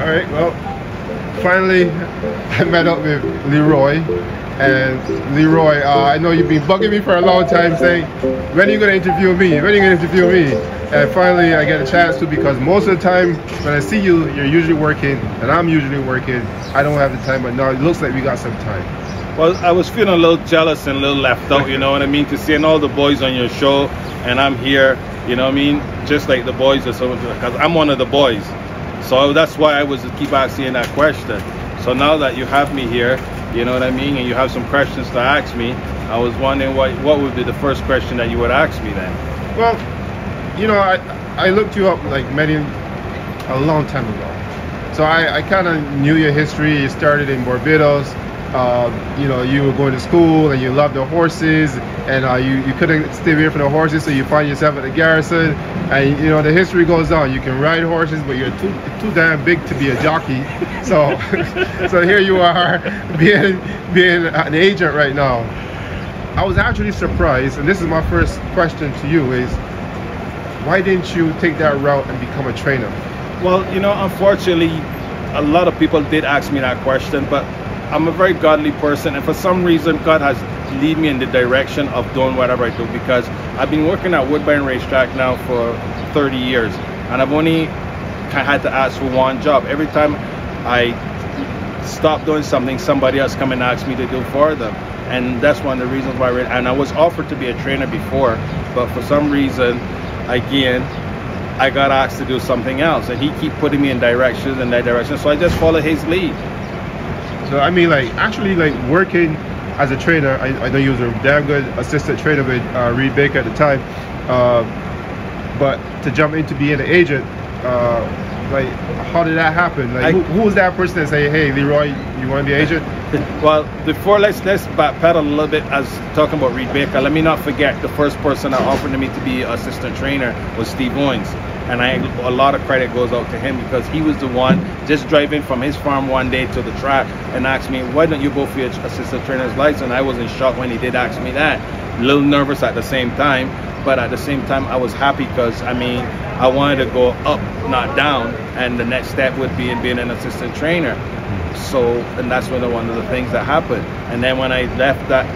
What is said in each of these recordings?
All right, well, finally I met up with Leroy. And Leroy, I know you've been bugging me for a long time saying, when are you going to interview me? When are you going to interview me? And finally I get a chance to, because most of the time when I see you, you're usually working and I'm usually working. I don't have the time, but now it looks like we got some time. Well, I was feeling a little jealous and a little left out, you know what I mean, to seeing all the boys on your show and I'm here, you know what I mean, just like the boys or something, because I'm one of the boys. So that's why I was to keep asking that question. So now that you have me here, you know what I mean, and you have some questions to ask me, I was wondering what would be the first question that you would ask me then? Well, you know, I looked you up like a long time ago. So I kind of knew your history. You started in Barbados. You know, you were going to school and you loved the horses, and you couldn't stay away from the horses, so you find yourself at the garrison, and you know the history goes on. You can ride horses, but you're too damn big to be a jockey. So so here you are being an agent right now. I was actually surprised, and this is my first question to you, is why didn't you take that route and become a trainer? Well, you know, unfortunately, a lot of people did ask me that question, but I'm a very godly person, and for some reason God has lead me in the direction of doing whatever I do, because I've been working at Woodbine Racetrack now for 30 years and I've only had to ask for one job. Every time I stop doing something, somebody else come and ask me to do for them, and that's one of the reasons why. And I was offered to be a trainer before, but for some reason again I got asked to do something else, and he keep putting me in directions and that direction, so I just follow his lead. So I mean, like, actually, like, working as a trainer, I know you was a damn good assistant trainer with Reed Baker at the time, but to jump into being an agent, like, how did that happen? Like, who was that person that say, hey, Leroy, you want to be an agent? Well, before let's backpedal a little bit as talking about Reed Baker. Let me not forget the first person that offered me to be assistant trainer was Steve Owens. And a lot of credit goes out to him, because he was the one just driving from his farm one day to the track and asked me, why don't you go for your assistant trainer's license? I was in shock when he did ask me that. A little nervous at the same time, but at the same time I was happy, because I mean, I wanted to go up, not down, and the next step would be in being an assistant trainer. So, and that's one of the things that happened. And then when I left that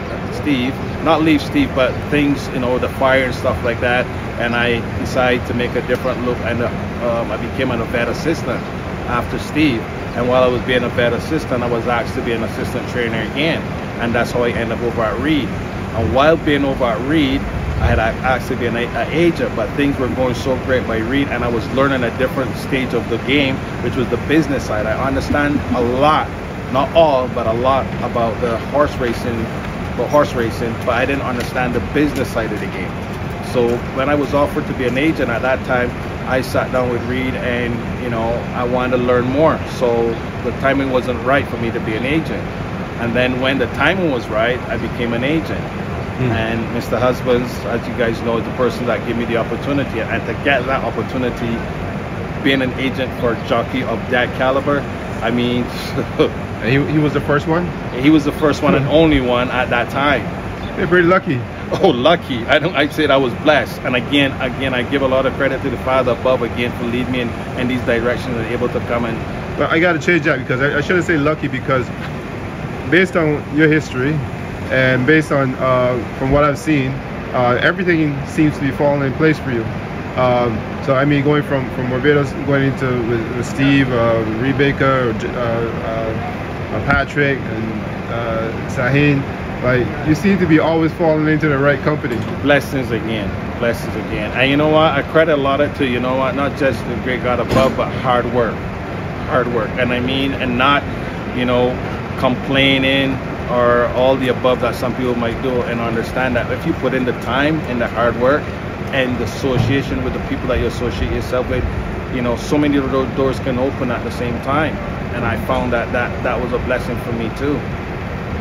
not leave Steve, but things, you know, the fire and stuff like that, and I decided to make a different look, and I became an vet assistant after Steve. And while I was being a vet assistant, I was asked to be an assistant trainer again, and that's how I ended up over at Reed. And while being over at Reed, I had asked to be an agent, but things were going so great by Reed, and I was learning a different stage of the game, which was the business side. I understand a lot, not all, but a lot about the horse racing, but I didn't understand the business side of the game. So when I was offered to be an agent at that time, I sat down with Reed, and you know, I wanted to learn more. So the timing wasn't right for me to be an agent. And then when the timing was right, I became an agent. And Mr. Husbands, as you guys know, is the person that gave me the opportunity. And to get that opportunity, being an agent for a jockey of that caliber, I mean, he was the first one? He was the first one and only one at that time. You're pretty lucky. Oh, lucky. I'd say I was blessed. And again, I give a lot of credit to the Father above again for leading me in these directions and able to come in. But I got to change that, because I shouldn't say lucky, because based on your history and based on from what I've seen, everything seems to be falling in place for you. So I mean, going from Barbados, going into with Steve, Reed Baker, Patrick, and Sahin, like, you seem to be always falling into the right company. Blessings again, blessings again. And you know what, I credit a lot of to, you know what, not just the great God above, but hard work. And I mean, and not, you know, complaining or all the above that some people might do, and understand that if you put in the time and the hard work and the association with the people that you associate yourself with, you know, so many of those doors can open at the same time. And I found that was a blessing for me too.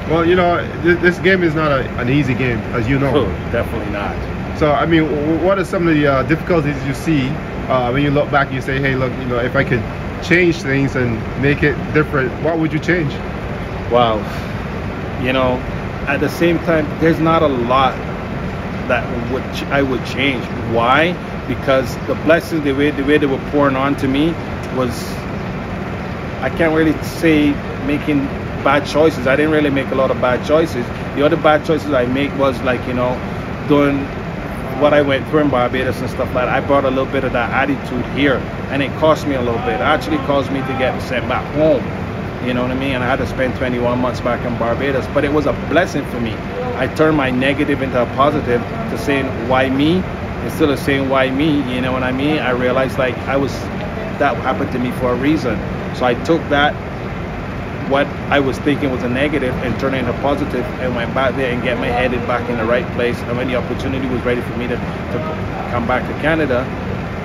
Well, you know, this game is not an easy game, as you know. Oh, definitely not. So I mean, what are some of the difficulties you see when you look back and you say, hey, look, you know, if I could change things and make it different, what would you change? Wow. You know, at the same time, there's not a lot that I would change. Why? Because the blessings, the way they were pouring on to me was I can't really say making bad choices. I didn't really make a lot of bad choices. The other bad choices I made was like, you know, doing what I went through in Barbados and stuff like that. I brought a little bit of that attitude here, and it cost me a little bit. It actually caused me to get sent back home. You know what I mean? And I had to spend 21 months back in Barbados, but it was a blessing for me. I turned my negative into a positive, to saying, why me? Instead of saying, why me? You know what I mean? I realized like that happened to me for a reason. So I took that, what I was thinking was a negative, and turned it into positive, and went back there and get my headed back in the right place. And when the opportunity was ready for me to come back to Canada,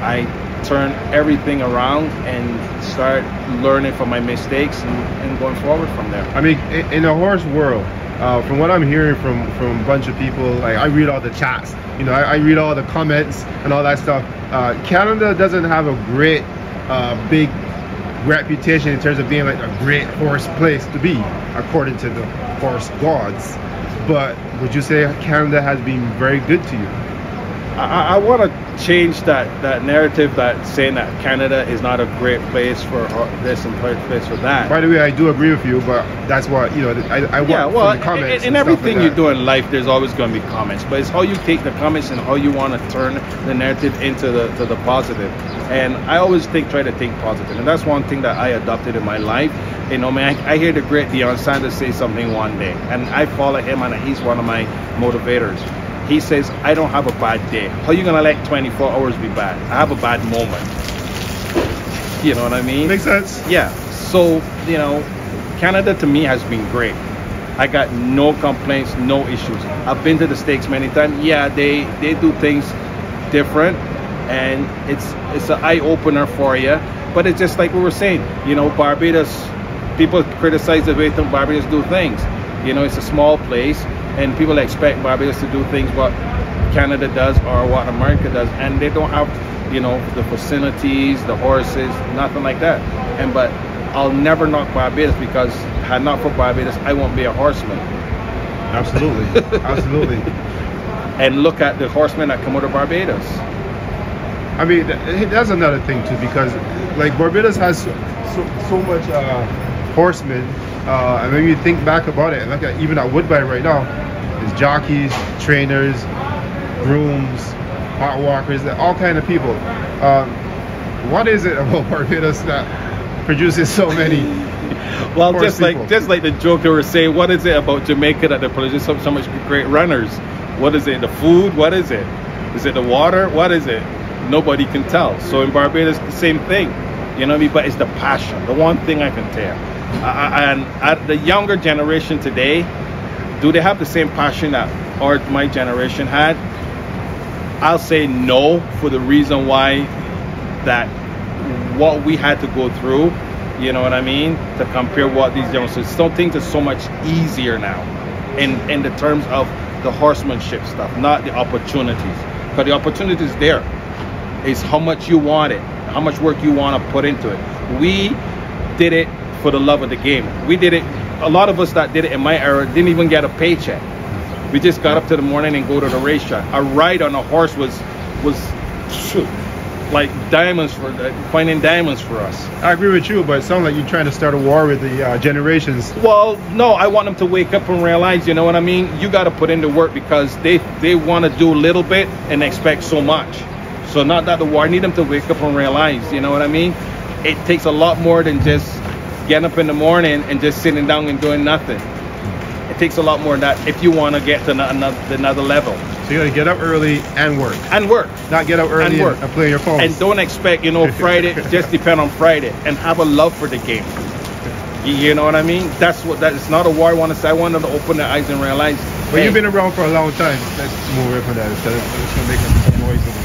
I turned everything around and start learning from my mistakes and going forward from there. I mean, in the horse world, from what I'm hearing from a bunch of people, like I read all the chats, you know, I read all the comments and all that stuff. Canada doesn't have a great big reputation in terms of being like a great horse place to be, according to the horse gods. But would you say Canada has been very good to you? I want to change that narrative, that saying that Canada is not a great place for this and great place for that. By the way, I do agree with you, but that's what, you know, I want from the comments. In everything you do in life, there's always going to be comments, but it's how you take the comments and how you want to turn the narrative into the positive. And I always try to think positive, and that's one thing that I adopted in my life. You know, man, I hear the great Deion Sanders say something one day, and I follow him, and he's one of my motivators. He says, I don't have a bad day. How are you gonna let 24 hours be bad? I have a bad moment. You know what I mean? Makes sense. Yeah. So, you know, Canada to me has been great. I got no complaints, no issues. I've been to the States many times. Yeah, they do things different, and it's an eye-opener for you. But it's just like we were saying, you know, Barbados, people criticize the way that Barbados do things. You know, it's a small place, and people expect Barbados to do things what Canada does or what America does, and they don't have, you know, the facilities, the horses, nothing like that. But I'll never knock Barbados, because had not for Barbados, I won't be a horseman. Absolutely, absolutely. And look at the horsemen that come out of Barbados. I mean, that's another thing too, because like Barbados has so much horsemen, and when you think back about it, like even at Woodbine right now, there's jockeys, trainers, grooms, hot walkers, all kind of people. What is it about Barbados that produces so many? Well, just like the joke they were saying, what is it about Jamaica that they produce so much great runners? What is it? The food? What is it? Is it the water? What is it? Nobody can tell. So in Barbados, the same thing. You know what I mean? But it's the passion. The one thing I can tell. And the younger generation today, do they have the same passion that my generation had? I'll say no, for the reason why that what we had to go through, you know what I mean, to compare what these youngsters, some things are so much easier now in the terms of the horsemanship stuff, not the opportunities. Because the opportunities there is how much you want it, how much work you want to put into it. We did it for the love of the game. We did it, a lot of us that did it in my era didn't even get a paycheck. We just got up to the morning and go to the racetrack. A ride on a horse was like diamonds, finding diamonds for us. I agree with you, but it sounds like you're trying to start a war with the generations. Well, no, I want them to wake up and realize, you know what I mean? You got to put in the work, because they want to do a little bit and expect so much. So not that the war, I need them to wake up and realize, you know what I mean? It takes a lot more than just getting up in the morning and just sitting down and doing nothing. It takes a lot more than that if you want to get to another level. So you got to get up early and work. And work. Not get up early and play your phone. And don't expect, you know, Friday, just depend on Friday. And have a love for the game. You know what I mean? That's not a war I want to say. I want them to open their eyes and realize. But you've been around for a long time. Let's move away from that instead of just going to make some noise.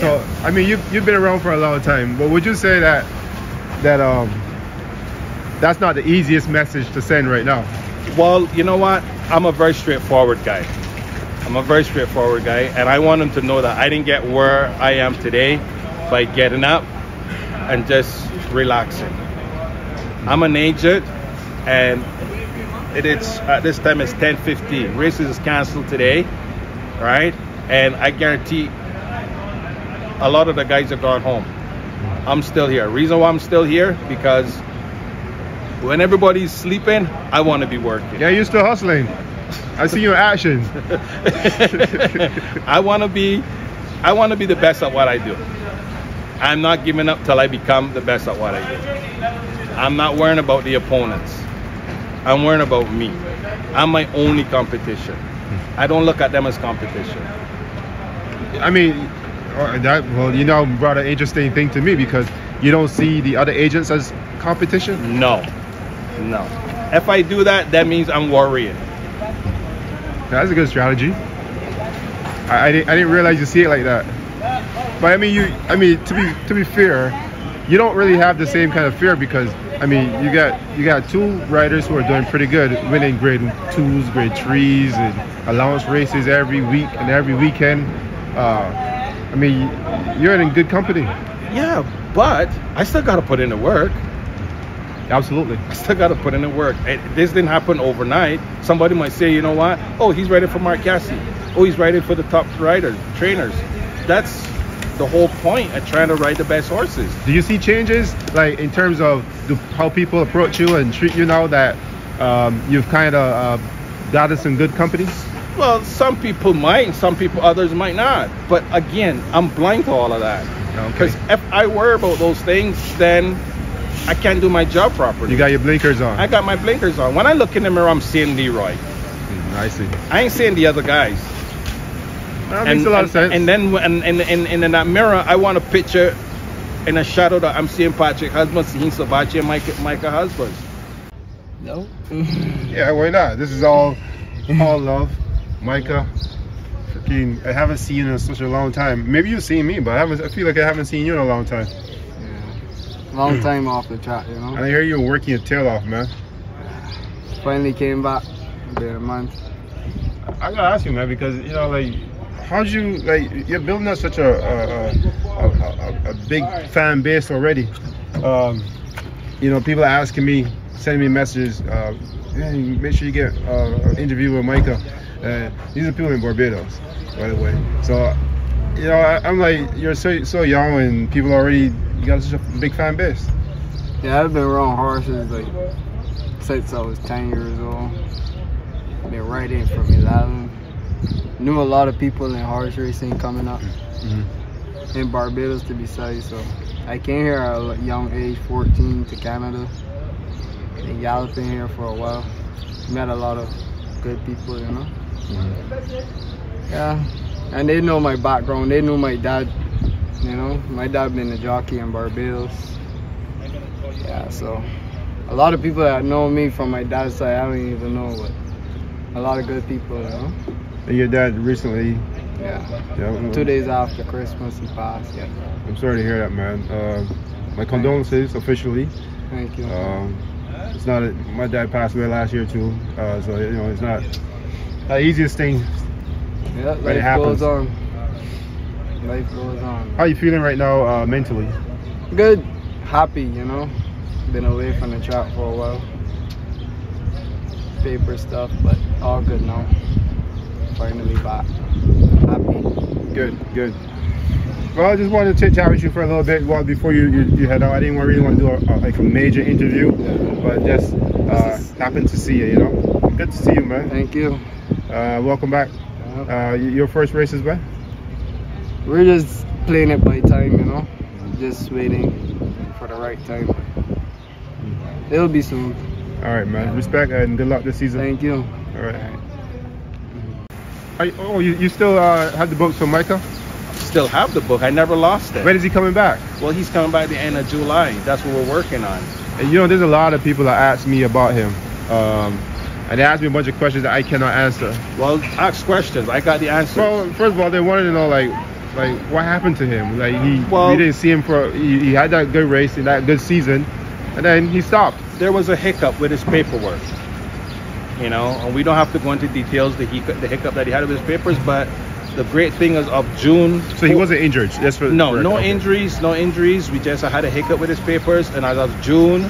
So, I mean, you've been around for a long time. But would you say that that's not the easiest message to send right now? Well, you know what? I'm a very straightforward guy. And I want them to know that I didn't get where I am today by getting up and just relaxing. I'm an agent, and it's at this time it's 10:15. Races is canceled today, right? And I guarantee a lot of the guys have gone home. I'm still here. Reason why I'm still here, because when everybody's sleeping, I want to be working. Yeah, you're still hustling. I see you in action. I want to be the best at what I do. I'm not giving up till I become the best at what I do. I'm not worrying about the opponents. I'm worrying about me. I'm my only competition. I don't look at them as competition. I mean, well, you know, brought an interesting thing to me, because you don't see the other agents as competition? No. If I do that, that means I'm worrying. That's a good strategy. I didn't realize you see it like that. But I mean, to be fair, you don't really have the same kind of fear, because I mean, you got two riders who are doing pretty good, winning grade 2s, grade 3s, and allowance races every week and every weekend. I mean, you're in good company. Yeah, but I still got to put in the work. Absolutely. I still got to put in the work. This didn't happen overnight. Somebody might say, you know what? Oh, he's riding for Mark Cassie. Oh, he's riding for the top riders, trainers. That's the whole point of trying to ride the best horses. Do you see changes, like in terms of how people approach you and treat you now that you've kind of gathered some good companies? Well, some people might, others might not. But again, I'm blind to all of that. Because if I worry about those things, then I can't do my job properly. You got your blinkers on. I got my blinkers on. When I look in the mirror, I'm seeing Leroy. I see. I ain't seeing the other guys. That makes a lot of sense. And then in that mirror, I want a picture in a shadow that I'm seeing Patrick Husbands, Sahin Sabachi, and Micah Husbands. No. Yeah, why not? This is all love. Micah, freaking, I haven't seen you in such a long time. Maybe you've seen me, but I feel like I haven't seen you in a long time. Yeah. Long time off the track, you know. And I hear you were working your tail off, man. Finally came back. Been a month. I gotta ask you, man, because you know, like, how'd you, like, you're building up such a big fan base already. You know, people are asking me, sending me messages, hey, make sure you get an interview with Micah. These are people in Barbados, by the way. So, you know, I'm like, you're so young, and people already, you got such a big fan base. Yeah, I've been around horses like since I was 10 years old. Been riding from 11. Knew a lot of people in horse racing coming up in Barbados, to be precise. So I came here at a young age, 14, to Canada. Been galloping here for a while. Met a lot of good people, you know. Yeah, and they know my background. They knew my dad. You know, my dad been a jockey in Barbados. Yeah, so a lot of people that know me from my dad's side, I don't even know, but a lot of good people, you know. And your dad recently? Yeah. 2 days after Christmas, he passed. Yeah. I'm sorry to hear that, man. My condolences officially. Thank you. It's not. My dad passed away last year too, so you know, it's not the easiest thing. Yeah, life goes on. Life goes on. How you feeling right now, mentally? Good, happy, you know. Been away from the track for a while. Paper stuff, but all good now. Finally back. Happy. Good. Well, I just wanted to chat with you for a little bit before you head out. I didn't really want to do like a major interview, but just happened to see you, you know. Good to see you, man. Thank you. Welcome back. Your first race is when? We're just playing it by time, you know. Just waiting for the right time. It'll be soon. All right, man. Respect and good luck this season. Thank you. All right. You still have the books from Micah? Still have the book. I never lost it. When is he coming back? Well, he's coming back at the end of July. That's what we're working on. And you know, there's a lot of people that ask me about him. And they ask me a bunch of questions that I cannot answer. Well, ask questions. I got the answer. Well, first of all, they wanted to know like what happened to him. Like we didn't see him he had that good race in that good season, and then he stopped. There was a hiccup with his paperwork, you know, and we don't have to go into details the hiccup that he had with his papers, but the great thing is of June. So he wasn't injured. That's for no injuries. We just had a hiccup with his papers, and as of June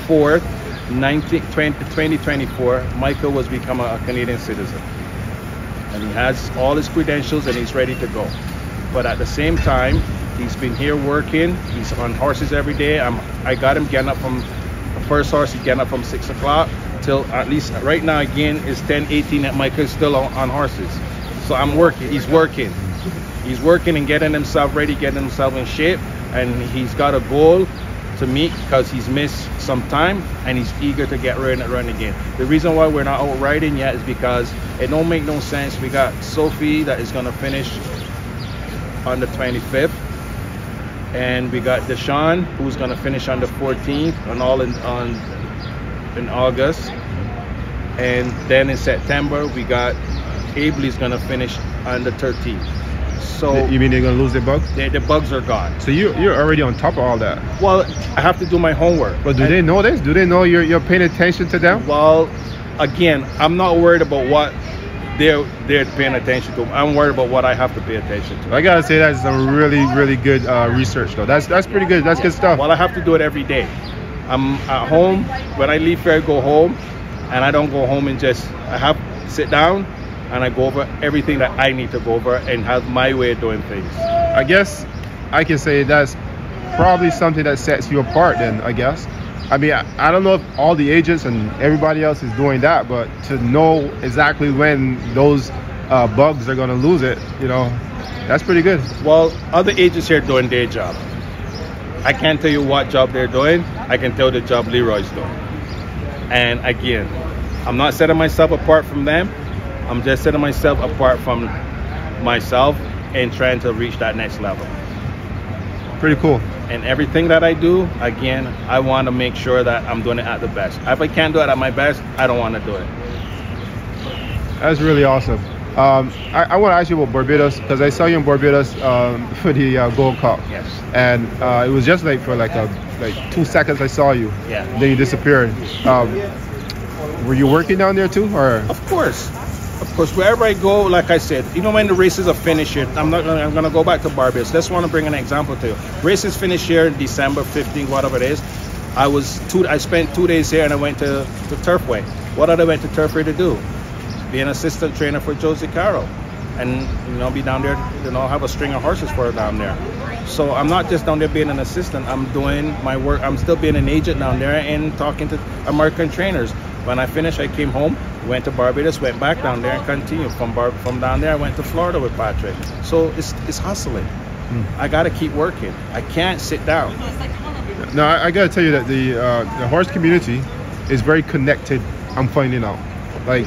4th, 2024, Michael was become a Canadian citizen, and he has all his credentials and he's ready to go. But at the same time, He's been here working. He's on horses every day. I got him getting up from the first horse. He's getting up from 6 o'clock till at least right now again is 10:18 that Micah's still on horses. So I'm working. He's working. He's working and getting himself ready, getting himself in shape, and he's got a goal to meet because he's missed some time and he's eager to get ready and run again. The reason why we're not out riding yet is because it don't make no sense. We got Sophie that is going to finish on the 25th, and we got Deshaun who's going to finish on the 14th, and all in August, and then in September we got Abley's going to finish on the 13th. So You mean they're gonna lose their bugs? the bugs are gone. So you're already on top of all that. Well, I have to do my homework. But do they know this? Do they know you're paying attention to them? Well, again, I'm not worried about what they're paying attention to. I'm worried about what I have to pay attention to. I gotta say that's some really good research though. That's pretty good. That's good stuff. Well, I have to do it every day. I'm at home. When I leave here, I go home, and I don't go home and I have to sit down and I go over everything that I need to go over and have my way of doing things. I guess I can say that's probably something that sets you apart then, I guess. I mean, I don't know if all the agents and everybody else is doing that, but to know exactly when those bugs are going to lose it, that's pretty good. Well, other agents here are doing their job. I can't tell you what job they're doing. I can tell the job Leroy's doing. And again, I'm not setting myself apart from them. I'm just setting myself apart from myself and trying to reach that next level. Pretty cool. And everything that I do, again, I want to make sure that I'm doing it at the best. If I can't do it at my best, I don't want to do it. That's really awesome. I want to ask you about Barbados, because I saw you in Barbados for the Gold Cup. Yes. And it was just like for like 2 seconds I saw you. Yeah. Then you disappeared. Were you working down there too, or? Of course, wherever I go, like I said, even when the races are finished here, I'm gonna go back to Barbados. Just want to bring an example to you. Races finished here in December 15th, whatever it is. I spent 2 days here and I went to Turfway. What did I went to Turfway to do? Be an assistant trainer for Josie Carroll, and be down there, have a string of horses for her down there. So I'm not just down there being an assistant. I'm doing my work. I'm still being an agent down there and talking to American trainers. When I finished, I came home, went to Barbados, went back down there and continued. From down there, I went to Florida with Patrick. So it's hustling. I got to keep working. I can't sit down. No, I got to tell you that the horse community is very connected. I'm finding out. Like,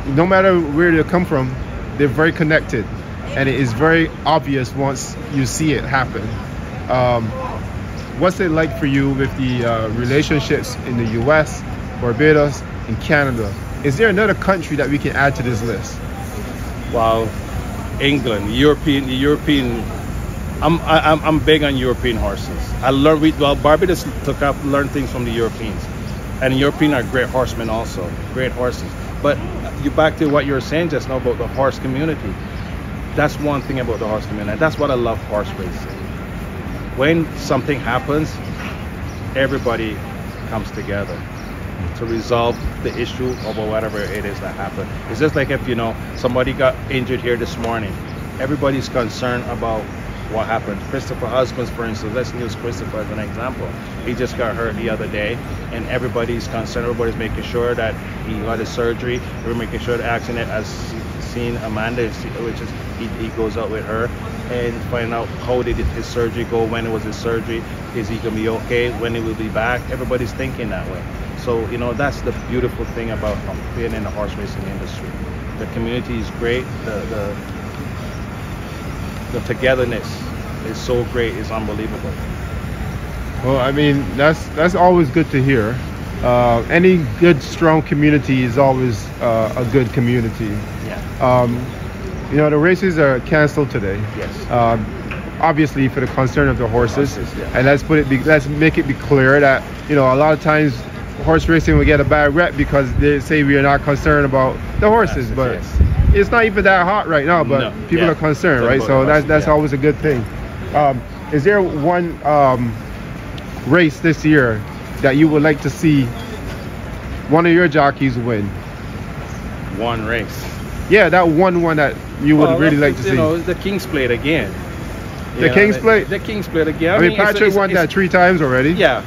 no matter where they come from, they're very connected. And it is very obvious once you see it happen. What's it like for you with the relationships in the U.S., Barbados, and Canada? Is there another country that we can add to this list? Well, England, the European. I'm big on European horses. Barbados learned things from the Europeans, and the Europeans are great horsemen also, great horses. But you back to what you were saying just now about the horse community. That's one thing about the horse community. That's what I love horse racing. When something happens, everybody comes together to resolve the issue of whatever it is that happened. It's just like if somebody got injured here this morning, everybody's concerned about what happened. Christopher Husbands, for instance, let's use Christopher as an example. He just got hurt the other day, and everybody's concerned. Everybody's making sure that he got his surgery. We're making sure the accident has seen Amanda, which is he goes out with her and find out how did his surgery go, when it was his surgery, is he gonna be okay, when he will be back. Everybody's thinking that way. So that's the beautiful thing about being in the horse racing industry. The community is great. The togetherness is so great. It's unbelievable. Well, I mean, that's always good to hear. Any good, strong community is always a good community. Yeah. The races are canceled today. Yes. Obviously, for the concern of the horses. Yeah. And let's make it be clear that a lot of times horse racing will get a bad rep because they say we are not concerned about the horses, but it's not even that hot right now. But people are concerned, right? So that's always a good thing. Is there one race this year that you would like to see one of your jockeys win? One race. Yeah, that one that you would really like to see. The King's Plate again. The King's Plate? The King's Plate again. I mean, Patrick won that 3 times already. Yeah.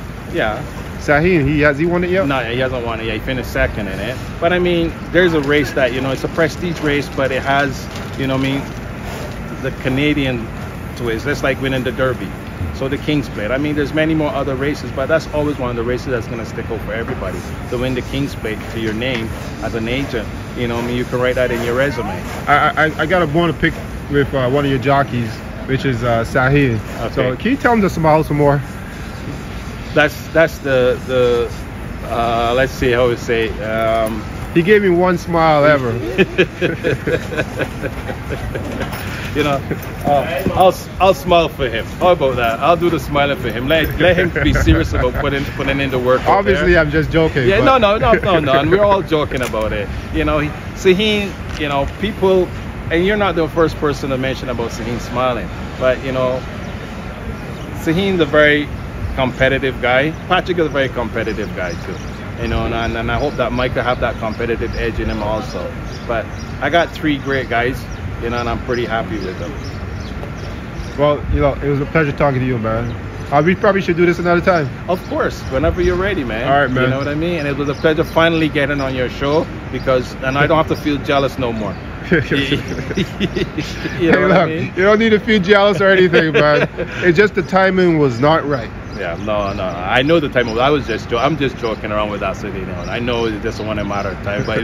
Sahin, has he won it yet? No, he hasn't won it yet. He finished second in it. But I mean, there's a race that, it's a prestige race, but it has, the Canadian twist. That's like winning the Derby. So the King's Plate. I mean, there's many more other races, but that's always one of the races that's going to stick out for everybody. To win the King's Plate to your name as an agent, you can write that in your resume. I got a bone to pick with one of your jockeys, which is Sahil. Okay. So can you tell him to smile some more? That's the let's see how we say. He gave me one smile ever. I'll smile for him. How about that? I'll do the smiling for him. Let him be serious about putting in the work. Obviously, I'm just joking. Yeah, but. no, and we're all joking about it. Sahin, people, and you're not the first person to mention about Sahin smiling, but Sahin's a very competitive guy. Patrick is a very competitive guy too. And I hope that Micah have that competitive edge in him also. But I got 3 great guys, and I'm pretty happy with them. Well, it was a pleasure talking to you, man. We probably should do this another time. Of course, whenever you're ready, man. All right, man. You know what I mean? And it was a pleasure finally getting on your show and I don't have to feel jealous no more. Hey, look, you don't need to feel jealous or anything, man. It's just the timing was not right. Yeah, no. I know the time. I'm just joking around with that, I know it doesn't want to matter of time, but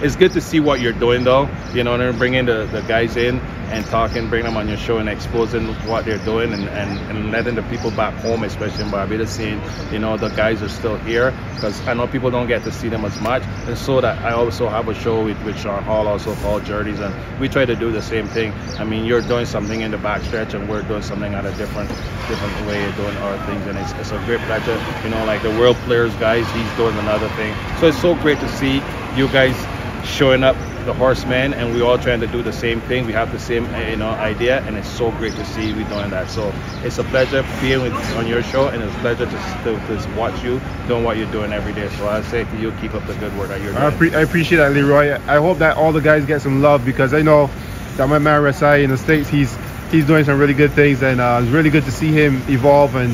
it's good to see what you're doing, though. And bringing the guys in and talking, bring them on your show and exposing what they're doing and letting the people back home, especially in Barbados, seeing the guys are still here, because I know people don't get to see them as much. And so that I also have a show with Sean Hall, also called Journeys, and we try to do the same thing. I mean, you're doing something in the backstretch, and we're doing something at a different way of doing our things, and it's a great pleasure. Like the World Players guys, he's doing another thing. So it's so great to see you guys showing up, the Horsemen, and we're all trying to do the same thing. We have the same idea, and it's so great to see you doing that. So it's a pleasure being on your show, and it's a pleasure to watch you doing what you're doing every day. So I say to you, keep up the good work that you're doing. I appreciate that, Leroy. I hope that all the guys get some love, because I know that my man Rasai in the States, he's doing some really good things, and it's really good to see him evolve and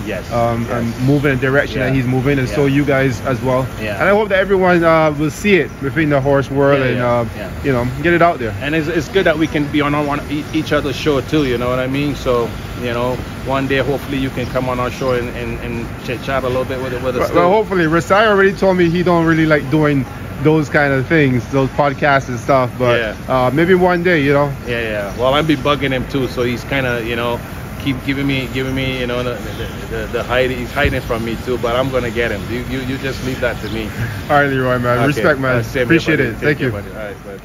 move in the direction that he's moving, and so you guys as well. Yeah. And I hope that everyone will see it within the horse world and get it out there. And it's good that we can be on each other's show too. You know what I mean? So one day hopefully you can come on our show and chat a little bit with us. Well, hopefully. Rasai already told me he don't really like doing those kind of things, those podcasts and stuff, but maybe one day, Well, I'll be bugging him too, so he's kind of keep giving me the hiding. He's hiding from me too, but I'm gonna get him. You just leave that to me. All right, Leroy, man. Okay. Respect, man. Same Appreciate here, it. Thank you. Buddy. All right, bud.